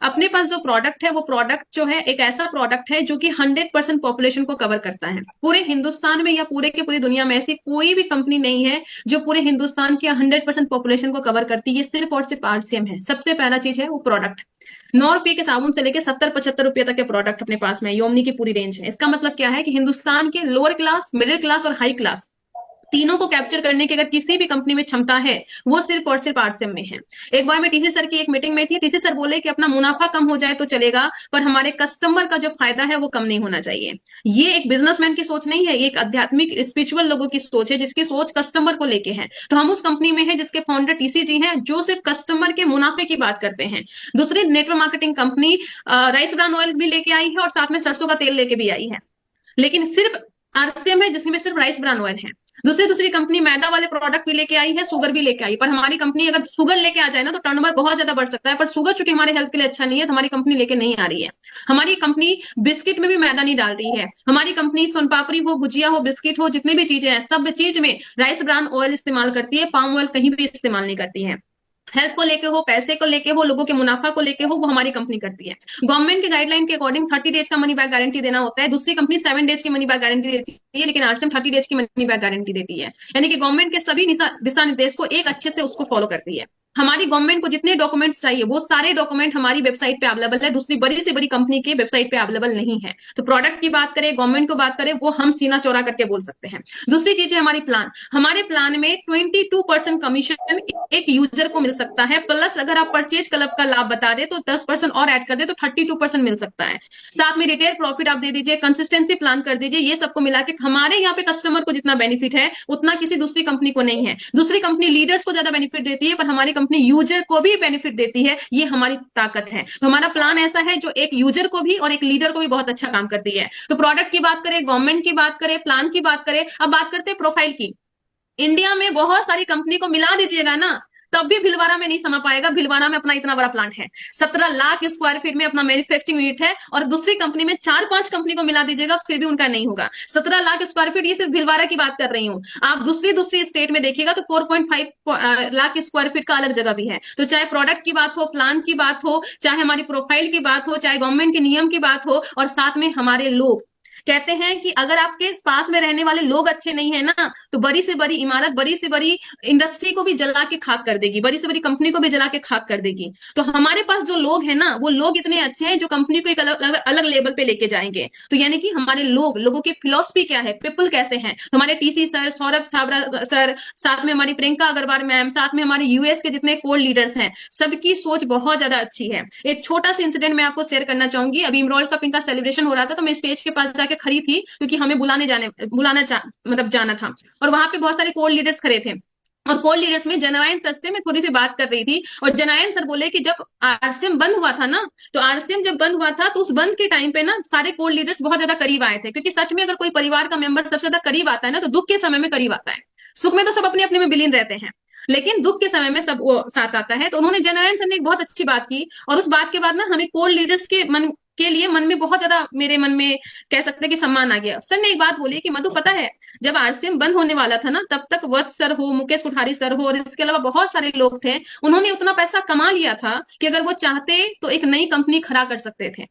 अपने पास जो प्रोडक्ट है वो प्रोडक्ट जो है एक ऐसा प्रोडक्ट है जो कि 100% पॉपुलेशन को कवर करता है। पूरे हिंदुस्तान में या पूरे के पूरी दुनिया में ऐसी कोई भी कंपनी नहीं है जो पूरे हिंदुस्तान की 100% पॉपुलेशन को कवर करती है। ये सिर्फ और सिर्फ आरसीएम है। सबसे पहला चीज है वो प्रोडक्ट। 9 रुपए के साबुन से लेके 70-75 रुपए तक के प्रोडक्ट अपने पास में योमनी की पूरी रेंज है। इसका मतलब क्या है कि हिंदुस्तान के लोअर क्लास, मिडिल क्लास और हाई क्लास तीनों को कैप्चर करने की अगर किसी भी कंपनी में क्षमता है वो सिर्फ और सिर्फ आरसीएम में है। एक बार मैं टीसी सर की एक मीटिंग में थी। टीसी सर बोले कि अपना मुनाफा कम हो जाए तो चलेगा, पर हमारे कस्टमर का जो फायदा है वो कम नहीं होना चाहिए। ये एक बिजनेसमैन की सोच नहीं है, ये एक आध्यात्मिक स्पिरिचुअल लोगों की सोच है जिसकी सोच कस्टमर को लेके है। तो हम उस कंपनी में है जिसके फाउंडर टीसी जी हैं, जो सिर्फ कस्टमर के मुनाफे की बात करते हैं। दूसरी network marketing company rice bran oil भी लेके आई है और साथ में सरसों का तेल लेके भी आई है, लेकिन सिर्फ आरसीएम है जिसमें सिर्फ राइस ब्रान ऑयल है। दूसरी दूसरी कंपनी मैदा वाले प्रोडक्ट भी लेके आई है, शुगर भी लेके आई, पर हमारी कंपनी अगर शुगर लेके आ जाए ना तो टर्नओवर बहुत ज्यादा बढ़ सकता है, पर शुगर चूंकि हमारे हेल्थ के लिए अच्छा नहीं है तो हमारी कंपनी लेके नहीं आ रही है। हमारी कंपनी बिस्किट में भी मैदा नहीं डाल रही है। हमारी कंपनी सोनपापड़ी हो, भुजिया हो, बिस्किट हो, जितनी भी चीजें हैं सब चीज में राइस ब्रान ऑयल इस्तेमाल करती है, पाम ऑयल कहीं भी इस्तेमाल नहीं करती है। हेल्थ को लेके हो, पैसे को लेके हो, लोगों के मुनाफा को लेके हो, वो हमारी कंपनी करती है। गवर्नमेंट के गाइडलाइन के अकॉर्डिंग 30 डेज का मनी बैक गारंटी देना होता है। दूसरी कंपनी 7 डेज की मनी बैक गारंटी देती है, लेकिन आरसीएम 30 डेज की मनी बैक गारंटी देती है। यानी कि गवर्नमेंट के सभी दिशा निर्देश को एक अच्छे से उसको फॉलो करती है। हमारी गवर्नमेंट को जितने डॉक्यूमेंट्स चाहिए वो सारे डॉक्यूमेंट हमारी वेबसाइट पे अवेलेबल है, दूसरी बड़ी से बड़ी कंपनी के वेबसाइट पे अवेलेबल नहीं है। तो प्रोडक्ट की बात करें, गवर्नमेंट को बात करें, वो हम सीना चौड़ा करके बोल सकते हैं। दूसरी चीज है हमारी प्लान। हमारे प्लान में 22% कमीशन एक यूजर को मिल सकता है, प्लस अगर आप परचेज क्लब का लाभ बता दे तो 10% और ऐड कर दे तो 32% मिल सकता है। साथ में रिटेल प्रॉफिट आप दे दीजिए, कंसिस्टेंसी प्लान कर दीजिए। ये सबको मिला के हमारे यहाँ पे कस्टमर को जितना बेनिफिट है उतना किसी दूसरी कंपनी को नहीं है। दूसरी कंपनी लीडर्स को ज्यादा बेनिफिट देती है, पर हमारी कंपनी यूजर को भी बेनिफिट देती है। ये हमारी ताकत है। तो हमारा प्लान ऐसा है जो एक यूजर को भी और एक लीडर को भी बहुत अच्छा काम करती है। तो प्रोडक्ट की बात करें, गवर्नमेंट की बात करें, प्लान की बात करें, अब बात करते हैं प्रोफाइल की। इंडिया में बहुत सारी कंपनी को मिला दीजिएगा ना तब भी भिलवाड़ा में नहीं समा पाएगा। भिलवाड़ा में अपना इतना बड़ा प्लांट है, 17 लाख स्क्वायर फीट में अपना मैन्युफैक्चरिंग यूनिट है, और दूसरी कंपनी में 4-5 कंपनी को मिला दीजिएगा फिर भी उनका नहीं होगा। 17 लाख स्क्वायर फीट, ये सिर्फ भिलवाड़ा की बात कर रही हूँ। आप दूसरी दूसरी स्टेट में देखिएगा तो 4.5 लाख स्क्वायर फीट का अलग जगह भी है। तो चाहे प्रोडक्ट की बात हो, प्लान की बात हो, चाहे हमारी प्रोफाइल की बात हो, चाहे गवर्नमेंट के नियम की बात हो, और साथ में हमारे लोग कहते हैं कि अगर आपके पास में रहने वाले लोग अच्छे नहीं है ना तो बड़ी से बड़ी इमारत, बड़ी से बड़ी इंडस्ट्री को भी जला के खाक कर देगी, बड़ी से बड़ी कंपनी को भी जला के खाक कर देगी। तो हमारे पास जो लोग हैं ना वो लोग इतने अच्छे हैं जो कंपनी को एक अलग लेवल पे लेके जाएंगे। तो यानी कि हमारे लोगों की फिलोसफी क्या है, पीपल कैसे हैं। तो हमारे TC sir, Saurabh Chhabra sir, साथ में हमारी प्रियंका अग्रवाल मैम, साथ में हमारे यूएस के जितने कोर लीडर्स हैं, सबकी सोच बहुत ज्यादा अच्छी है। एक छोटा सा इंसिडेंट मैं आपको शेयर करना चाहूंगी। अभी इमरोल्ड कप इनका सेलिब्रेशन हो रहा था तो मैं स्टेज के पास जाके खड़ी थी क्योंकि हमें मतलब जाना था, और वहां पे बहुत सारे कोर लीडर्स खड़े थे। और कोर लीडर्स में जननायक सर से मैं थोड़ी सी बात कर रही थी, और जननायक सर बोले कि जब आरसीएम बंद हुआ था ना, तो आरसीएम जब बंद हुआ था तो उस बंद के टाइम पे ना सारे कोर लीडर्स बहुत ज्यादा करीब आए थे, क्योंकि सच में अगर कोई परिवार का मेंबर सबसे ज्यादा करीब आता है ना तो दुख के समय में करीब आता है। सुख में तो सब अपने अपने में विलीन रहते हैं, लेकिन दुख के समय में सब वो साथ आता है। तो उन्होंने जननायक सर ने एक बहुत अच्छी बात की, और उस बात के बाद ना हमें कोर लीडर्स के मन में बहुत ज्यादा, मेरे मन में कह सकते हैं कि सम्मान आ गया। सर ने एक बात बोली कि मधु पता है, जब आरसीएम बंद होने वाला था ना तब तक वत्स सर हो, मुकेश कोठारी सर हो, और इसके अलावा बहुत सारे लोग थे, उन्होंने उतना पैसा कमा लिया था कि अगर वो चाहते तो एक नई कंपनी खड़ा कर सकते थे।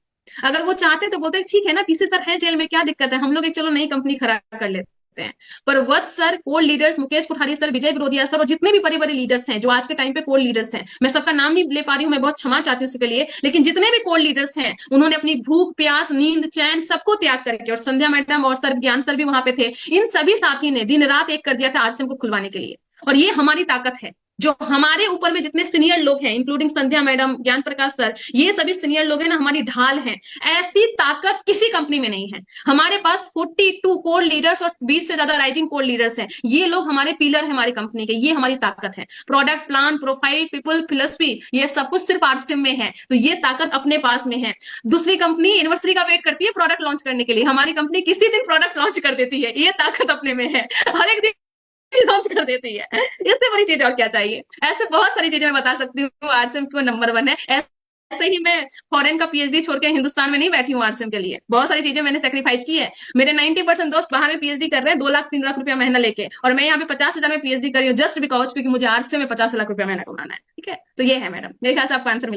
अगर वो चाहते तो बोलते ठीक है ना, पीसी सर है जेल में, क्या दिक्कत है, हम लोग एक चलो नई कंपनी खड़ा कर लेते हैं। पर Vats sir, core leaders, Mukesh Kothari sir, Vijay Birodiya sir, और जितने भी बड़े बड़े लीडर्स हैं जो आज के टाइम पे कोर लीडर्स हैं, मैं सबका नाम नहीं ले पा रही हूँ, मैं बहुत क्षमा चाहती हूँ उसके लिए, लेकिन जितने भी कोर लीडर्स हैं उन्होंने अपनी भूख प्यास नींद चैन सबको त्याग करके, और संध्या मैडम और सर ज्ञान सर भी वहां पे थे, इन सभी साथी ने दिन रात एक कर दिया था आरसीएम को खुलवाने के लिए। और ये हमारी ताकत है। जो हमारे ऊपर में जितने सीनियर लोग हैं, इंक्लूडिंग संध्या मैडम, ज्ञान प्रकाश सर, ये सभी सीनियर लोग हैं ना, हमारी ढाल हैं। ऐसी ताकत किसी कंपनी में नहीं है। हमारे पास 42 कोर लीडर्स और 20 से ज्यादा राइजिंग कोर लीडर्स हैं। ये लोग हमारे पिलर है हमारी कंपनी के, ये हमारी ताकत है। Product, plan, profile, people, philosophy, ये सब कुछ सिर्फ आरसीएम में है, तो ये ताकत अपने पास में है। दूसरी कंपनी एनिवर्सरी का वेट करती है प्रोडक्ट लॉन्च करने के लिए, हमारी कंपनी किसी दिन प्रोडक्ट लॉन्च कर देती है। ये ताकत अपने में है, हर एक दिन लॉन्च कर देती है। इससे बड़ी चीज और क्या चाहिए। ऐसे बहुत सारी चीजें मैं बता सकती हूँ, आरसीएम क्यों नंबर 1 है। ऐसे ही मैं फॉरेन का पीएचडी छोड़ के हिंदुस्तान में नहीं बैठी हूँ आरसीएम के लिए, बहुत सारी चीजें मैंने सेक्रीफाइस की है। मेरे 90% दोस्त बाहर में पीएचडी कर रहे हैं 2 लाख 3 लाख रुपया महीना लेके, और मैं यहाँ पे 50,000 में पीएचडी कर रही हूँ जस्ट बिकॉज, क्योंकि मुझे आरसीएम में 50 लाख रुपया महीना कमाना है। ठीक है, तो ये है मैडम, मेरे ख्याल से आपको आंसर मिल